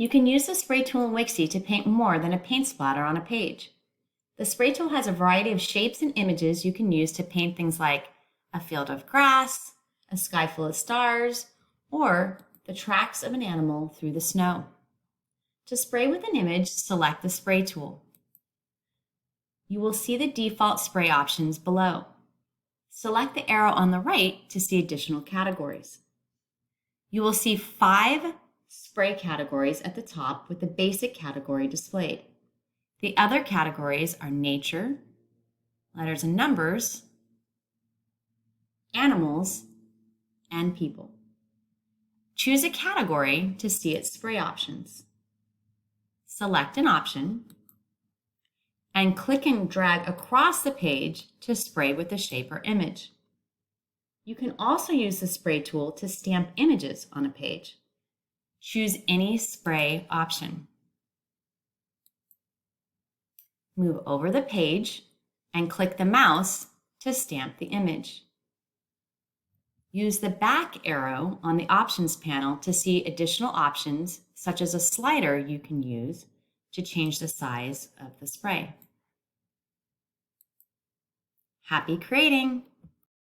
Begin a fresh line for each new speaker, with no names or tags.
You can use the spray tool in Wixie to paint more than a paint splatter on a page. The spray tool has a variety of shapes and images you can use to paint things like a field of grass, a sky full of stars, or the tracks of an animal through the snow. To spray with an image, select the spray tool. You will see the default spray options below. Select the arrow on the right to see additional categories. You will see 5 spray categories at the top with the basic category displayed. The other categories are nature, letters and numbers, animals, and people. Choose a category to see its spray options. Select an option and click and drag across the page to spray with the shape or image. You can also use the spray tool to stamp images on a page. Choose any spray option. Move over the page and click the mouse to stamp the image. Use the back arrow on the options panel to see additional options, such as a slider you can use to change the size of the spray. Happy creating!